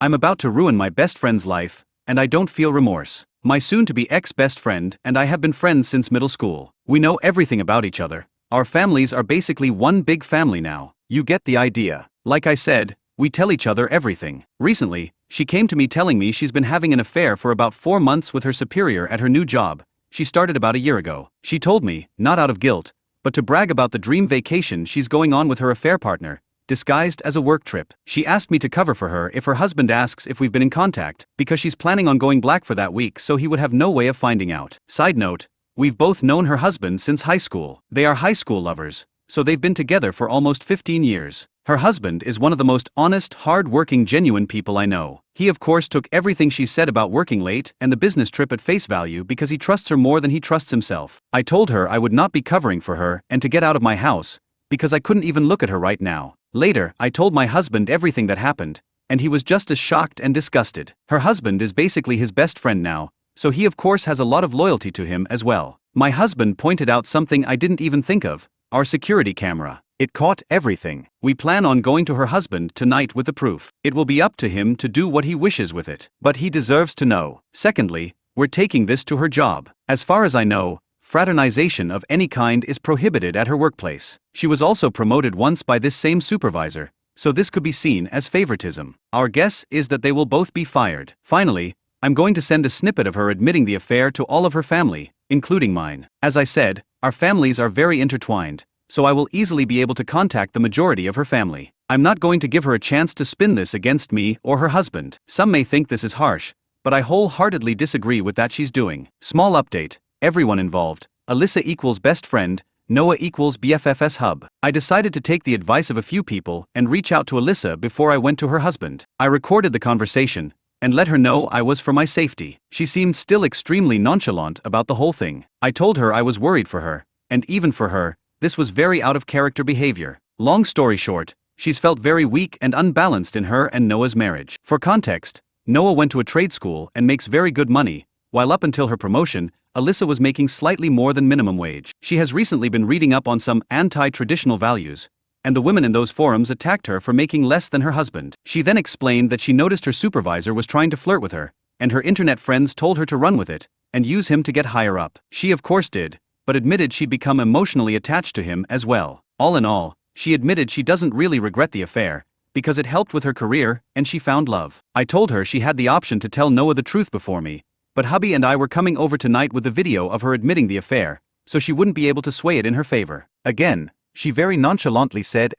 I'm about to ruin my best friend's life, and I don't feel remorse. My soon-to-be ex-best friend and I have been friends since middle school. We know everything about each other. Our families are basically one big family now. You get the idea. Like I said, we tell each other everything. Recently, she came to me telling me she's been having an affair for about 4 months with her superior at her new job. She started about a year ago. She told me, not out of guilt, but to brag about the dream vacation she's going on with her affair partner, disguised as a work trip. She asked me to cover for her if her husband asks if we've been in contact, because she's planning on going black for that week so he would have no way of finding out. Side note, we've both known her husband since high school. They are high school lovers, so they've been together for almost 15 years. Her husband is one of the most honest, hard-working, genuine people I know. He of course took everything she said about working late and the business trip at face value because he trusts her more than he trusts himself. I told her I would not be covering for her and to get out of my house, because I couldn't even look at her right now. Later, I told my husband everything that happened, and he was just as shocked and disgusted. Her husband is basically his best friend now, so he of course has a lot of loyalty to him as well. My husband pointed out something I didn't even think of: our security camera. It caught everything. We plan on going to her husband tonight with the proof. It will be up to him to do what he wishes with it, but he deserves to know. Secondly, we're taking this to her job. As far as I know, fraternization of any kind is prohibited at her workplace. She was also promoted once by this same supervisor, so this could be seen as favoritism. Our guess is that they will both be fired. Finally, I'm going to send a snippet of her admitting the affair to all of her family, including mine. As I said, our families are very intertwined, so I will easily be able to contact the majority of her family. I'm not going to give her a chance to spin this against me or her husband. Some may think this is harsh, but I wholeheartedly disagree with that she's doing. Small update. Everyone involved. Alyssa equals best friend, Noah equals BFFS hub. I decided to take the advice of a few people and reach out to Alyssa before I went to her husband. I recorded the conversation and let her know I was for my safety. She seemed still extremely nonchalant about the whole thing. I told her I was worried for her, and even for her, this was very out of character behavior. Long story short, she's felt very weak and unbalanced in her and Noah's marriage. For context, Noah went to a trade school and makes very good money, while up until her promotion, Alyssa was making slightly more than minimum wage. She has recently been reading up on some anti-traditional values, and the women in those forums attacked her for making less than her husband. She then explained that she noticed her supervisor was trying to flirt with her, and her internet friends told her to run with it and use him to get higher up. She of course did, but admitted she'd become emotionally attached to him as well. All in all, she admitted she doesn't really regret the affair, because it helped with her career and she found love. I told her she had the option to tell Noah the truth before me, but hubby and I were coming over tonight with the video of her admitting the affair, so she wouldn't be able to sway it in her favor. Again, she very nonchalantly said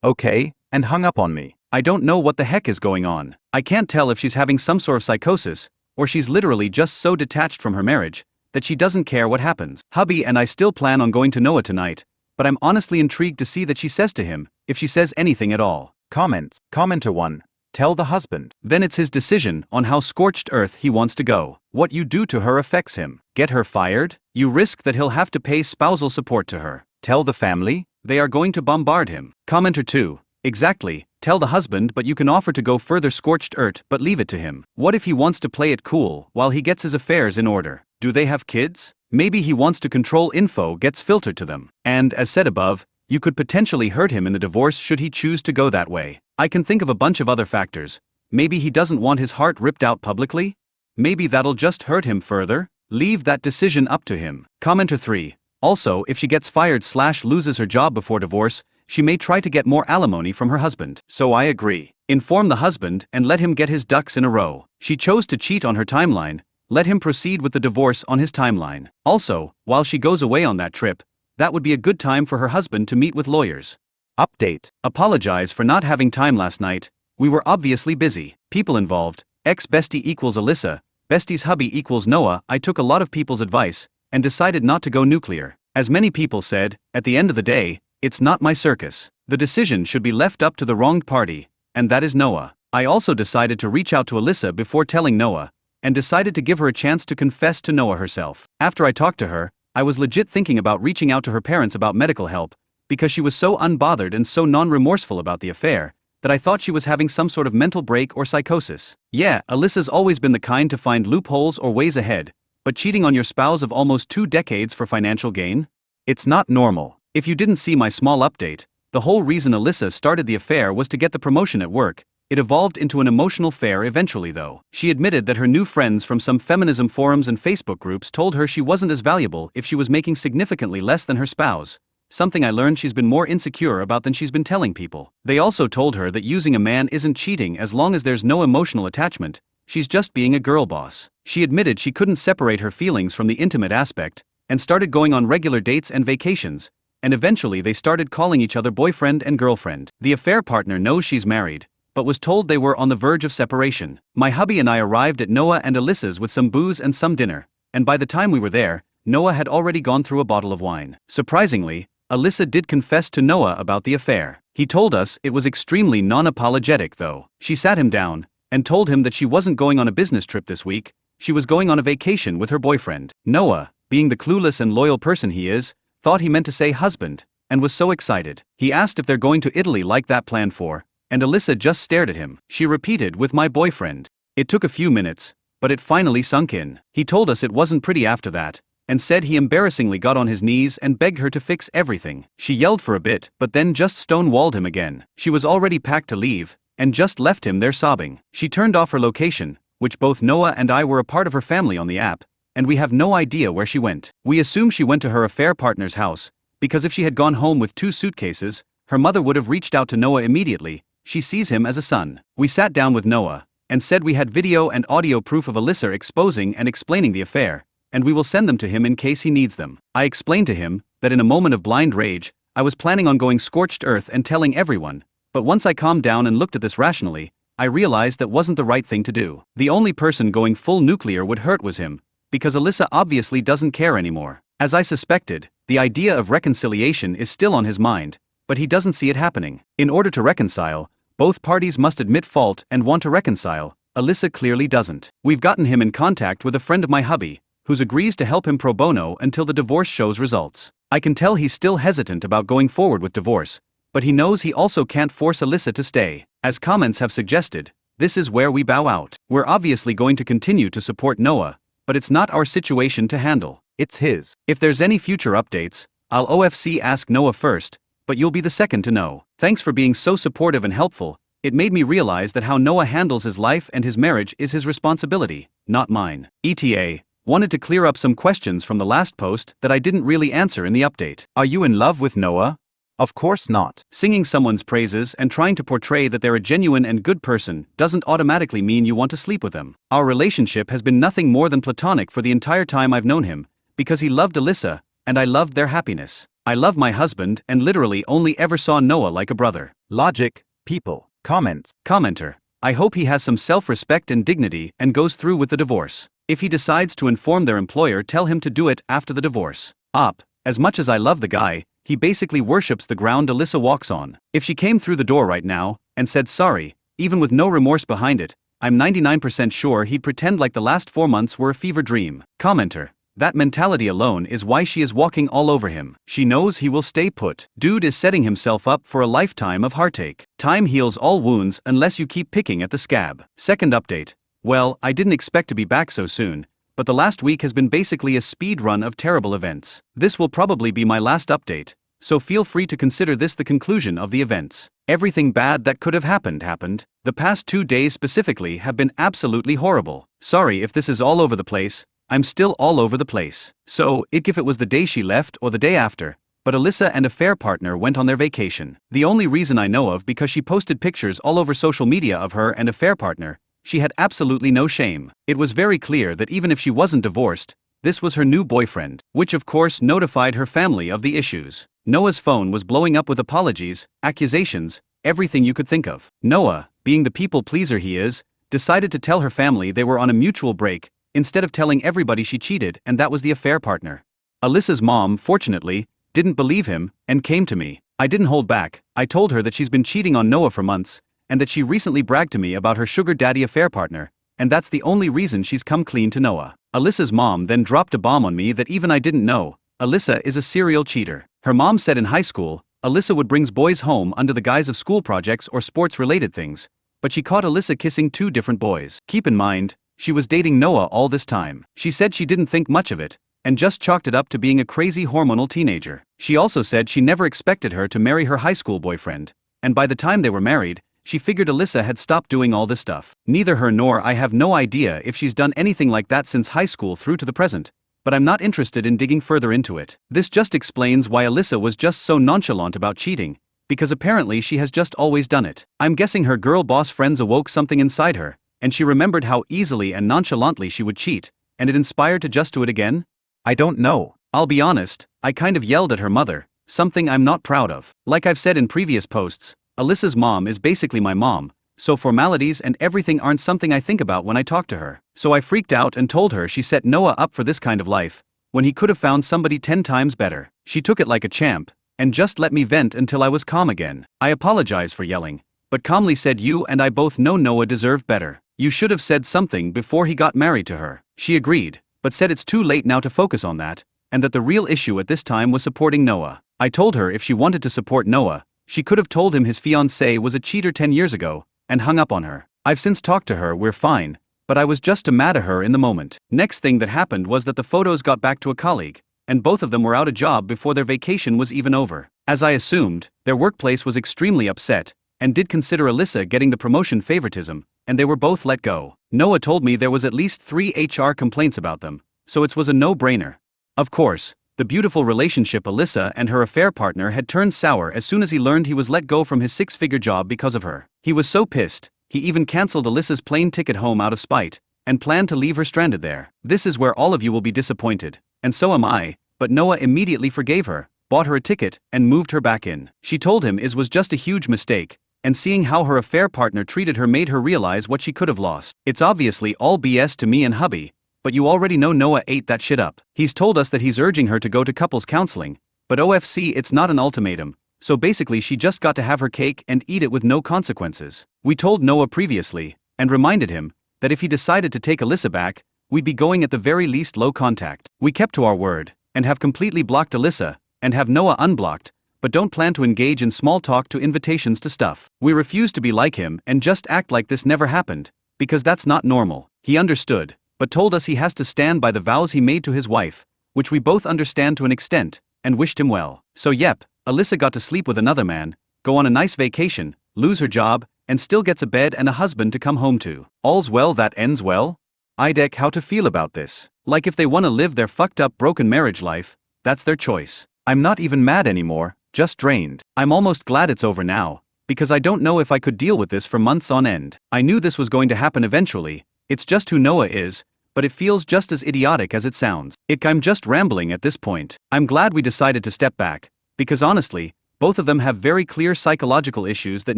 okay, and hung up on me. I don't know what the heck is going on. I can't tell if she's having some sort of psychosis, or she's literally just so detached from her marriage that she doesn't care what happens. Hubby and I still plan on going to Noah tonight, but I'm honestly intrigued to see that she says to him, if she says anything at all. Comments. Commenter 1. Tell the husband. Then it's his decision on how scorched earth he wants to go. What you do to her affects him. Get her fired? You risk that he'll have to pay spousal support to her. Tell the family? They are going to bombard him. Commenter 2. Exactly. Tell the husband, but you can offer to go further scorched earth but leave it to him. What if he wants to play it cool while he gets his affairs in order? Do they have kids? Maybe he wants to control info gets filtered to them. And, as said above, you could potentially hurt him in the divorce should he choose to go that way. I can think of a bunch of other factors. Maybe he doesn't want his heart ripped out publicly? Maybe that'll just hurt him further? Leave that decision up to him. Commenter 3. Also, if she gets fired/loses her job before divorce, she may try to get more alimony from her husband. So I agree. Inform the husband and let him get his ducks in a row. She chose to cheat on her timeline. Let him proceed with the divorce on his timeline. Also, while she goes away on that trip, that would be a good time for her husband to meet with lawyers. Update. Apologize for not having time last night. We were obviously busy. People involved. Ex-bestie equals Alyssa. Bestie's hubby equals Noah. I took a lot of people's advice and decided not to go nuclear. As many people said, at the end of the day, it's not my circus. The decision should be left up to the wronged party, and that is Noah. I also decided to reach out to Alyssa before telling Noah, and decided to give her a chance to confess to Noah herself. After I talked to her, I was legit thinking about reaching out to her parents about medical help, because she was so unbothered and so non-remorseful about the affair, that I thought she was having some sort of mental break or psychosis. Yeah, Alyssa's always been the kind to find loopholes or ways ahead, but cheating on your spouse of almost 2 decades for financial gain? It's not normal. If you didn't see my small update, the whole reason Alyssa started the affair was to get the promotion at work, It evolved into an emotional affair eventually though. She admitted that her new friends from some feminism forums and Facebook groups told her she wasn't as valuable if she was making significantly less than her spouse, something I learned she's been more insecure about than she's been telling people. They also told her that using a man isn't cheating as long as there's no emotional attachment, she's just being a girl boss. She admitted she couldn't separate her feelings from the intimate aspect, and started going on regular dates and vacations, and eventually they started calling each other boyfriend and girlfriend. The affair partner knows she's married, but was told they were on the verge of separation. My hubby and I arrived at Noah and Alyssa's with some booze and some dinner, and by the time we were there, Noah had already gone through a bottle of wine. Surprisingly, Alyssa did confess to Noah about the affair. He told us it was extremely non-apologetic though. She sat him down and told him that she wasn't going on a business trip this week, she was going on a vacation with her boyfriend. Noah, being the clueless and loyal person he is, thought he meant to say husband, and was so excited. He asked if they're going to Italy like that planned for, and Alyssa just stared at him. She repeated, with my boyfriend. It took a few minutes, but it finally sunk in. He told us it wasn't pretty after that, and said he embarrassingly got on his knees and begged her to fix everything. She yelled for a bit, but then just stonewalled him again. She was already packed to leave, and just left him there sobbing. She turned off her location, which both Noah and I were a part of her family on the app, and we have no idea where she went. We assume she went to her affair partner's house, because if she had gone home with 2 suitcases, her mother would have reached out to Noah immediately. She sees him as a son. We sat down with Noah, and said we had video and audio proof of Alyssa exposing and explaining the affair, and we will send them to him in case he needs them. I explained to him that in a moment of blind rage, I was planning on going scorched earth and telling everyone, but once I calmed down and looked at this rationally, I realized that wasn't the right thing to do. The only person going full nuclear would hurt was him, because Alyssa obviously doesn't care anymore. As I suspected, the idea of reconciliation is still on his mind, but he doesn't see it happening. In order to reconcile, both parties must admit fault and want to reconcile. Alyssa clearly doesn't. We've gotten him in contact with a friend of my hubby, who agrees to help him pro bono until the divorce shows results. I can tell he's still hesitant about going forward with divorce, but he knows he also can't force Alyssa to stay. As comments have suggested, this is where we bow out. We're obviously going to continue to support Noah, but it's not our situation to handle. It's his. If there's any future updates, I'll OFC ask Noah first, but you'll be the second to know. Thanks for being so supportive and helpful. It made me realize that how Noah handles his life and his marriage is his responsibility, not mine. ETA. Wanted to clear up some questions from the last post that I didn't really answer in the update. Are you in love with Noah? Of course not. Singing someone's praises and trying to portray that they're a genuine and good person doesn't automatically mean you want to sleep with them. Our relationship has been nothing more than platonic for the entire time I've known him, because he loved Alyssa, and I loved their happiness. I love my husband and literally only ever saw Noah like a brother. Logic, people, comments. Commenter. I hope he has some self-respect and dignity and goes through with the divorce. If he decides to inform their employer, tell him to do it after the divorce. Op. As much as I love the guy, he basically worships the ground Alyssa walks on. If she came through the door right now and said sorry, even with no remorse behind it, I'm 99% sure he'd pretend like the last 4 months were a fever dream. Commenter. That mentality alone is why she is walking all over him. She knows he will stay put. Dude is setting himself up for a lifetime of heartache. Time heals all wounds unless you keep picking at the scab. Second update. Well, I didn't expect to be back so soon, but the last week has been basically a speed run of terrible events. This will probably be my last update, so feel free to consider this the conclusion of the events. Everything bad that could have happened. The past 2 days specifically have been absolutely horrible. Sorry if this is all over the place, I'm still all over the place. So, if it was the day she left or the day after, but Alyssa and affair partner went on their vacation. The only reason I know of because she posted pictures all over social media of her and affair partner. She had absolutely no shame. It was very clear that even if she wasn't divorced, this was her new boyfriend, which of course notified her family of the issues. Noah's phone was blowing up with apologies, accusations, everything you could think of. Noah, being the people pleaser he is, decided to tell her family they were on a mutual break, instead of telling everybody she cheated and that was the affair partner. Alyssa's mom, fortunately, didn't believe him and came to me. I didn't hold back. I told her that she's been cheating on Noah for months, and that she recently bragged to me about her sugar daddy affair partner, and that's the only reason she's come clean to Noah. Alyssa's mom then dropped a bomb on me that even I didn't know. Alyssa is a serial cheater. Her mom said in high school, Alyssa would bring boys home under the guise of school projects or sports-related things, but she caught Alyssa kissing 2 different boys. Keep in mind, she was dating Noah all this time. She said she didn't think much of it, and just chalked it up to being a crazy hormonal teenager. She also said she never expected her to marry her high school boyfriend, and by the time they were married, she figured Alyssa had stopped doing all this stuff. Neither her nor I have no idea if she's done anything like that since high school through to the present, but I'm not interested in digging further into it. This just explains why Alyssa was just so nonchalant about cheating, because apparently she has just always done it. I'm guessing her girl boss friends awoke something inside her, and she remembered how easily and nonchalantly she would cheat, and it inspired to just do it again? I don't know. I'll be honest, I kind of yelled at her mother, something I'm not proud of. Like I've said in previous posts, Alyssa's mom is basically my mom, so formalities and everything aren't something I think about when I talk to her. So I freaked out and told her she set Noah up for this kind of life, when he could have found somebody 10 times better. She took it like a champ, and just let me vent until I was calm again. I apologize for yelling, but calmly said you and I both know Noah deserved better. You should have said something before he got married to her. She agreed, but said it's too late now to focus on that, and that the real issue at this time was supporting Noah. I told her if she wanted to support Noah, she could have told him his fiancée was a cheater 10 years ago, and hung up on her. I've since talked to her, we're fine, but I was just too mad at her in the moment. Next thing that happened was that the photos got back to a colleague, and both of them were out of job before their vacation was even over. As I assumed, their workplace was extremely upset, and did consider Alyssa getting the promotion favoritism, and they were both let go. Noah told me there was at least 3 HR complaints about them, so it was a no-brainer. Of course, the beautiful relationship Alyssa and her affair partner had turned sour as soon as he learned he was let go from his 6-figure job because of her. He was so pissed, he even cancelled Alyssa's plane ticket home out of spite, and planned to leave her stranded there. This is where all of you will be disappointed, and so am I, but Noah immediately forgave her, bought her a ticket, and moved her back in. She told him it was just a huge mistake, and seeing how her affair partner treated her made her realize what she could have lost. It's obviously all BS to me and hubby, but you already know Noah ate that shit up. He's told us that he's urging her to go to couples counseling, but OFC it's not an ultimatum, so basically she just got to have her cake and eat it with no consequences. We told Noah previously, and reminded him, that if he decided to take Alyssa back, we'd be going at the very least low contact. We kept to our word, and have completely blocked Alyssa, and have Noah unblocked, but don't plan to engage in small talk to invitations to stuff. We refuse to be like him and just act like this never happened, because that's not normal. He understood, but told us he has to stand by the vows he made to his wife, which we both understand to an extent, and wished him well. So yep, Alyssa got to sleep with another man, go on a nice vacation, lose her job, and still gets a bed and a husband to come home to. All's well that ends well? IDEC how to feel about this. Like if they want to live their fucked up broken marriage life, that's their choice. I'm not even mad anymore, just drained. I'm almost glad it's over now, because I don't know if I could deal with this for months on end. I knew this was going to happen eventually, it's just who Noah is, but it feels just as idiotic as it sounds. I'm just rambling at this point. I'm glad we decided to step back, because honestly, both of them have very clear psychological issues that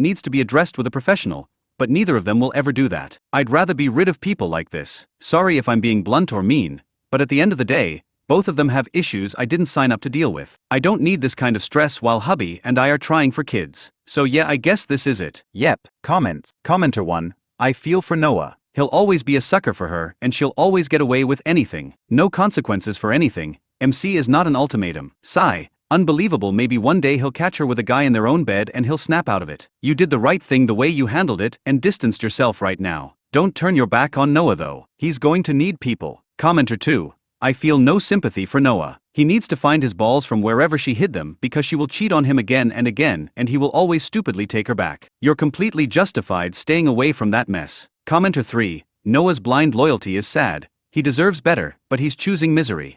needs to be addressed with a professional, but neither of them will ever do that. I'd rather be rid of people like this. Sorry if I'm being blunt or mean, but at the end of the day, both of them have issues I didn't sign up to deal with. I don't need this kind of stress while hubby and I are trying for kids. So yeah, I guess this is it. Yep. Comments. Commenter 1, I feel for Noah. He'll always be a sucker for her and she'll always get away with anything. No consequences for anything. MC is not an ultimatum. Sigh. Unbelievable, maybe one day he'll catch her with a guy in their own bed and he'll snap out of it. You did the right thing the way you handled it and distanced yourself right now. Don't turn your back on Noah though. He's going to need people. Commenter 2, I feel no sympathy for Noah. He needs to find his balls from wherever she hid them because she will cheat on him again and again and he will always stupidly take her back. You're completely justified staying away from that mess. Commenter 3, Noah's blind loyalty is sad. He deserves better, but he's choosing misery.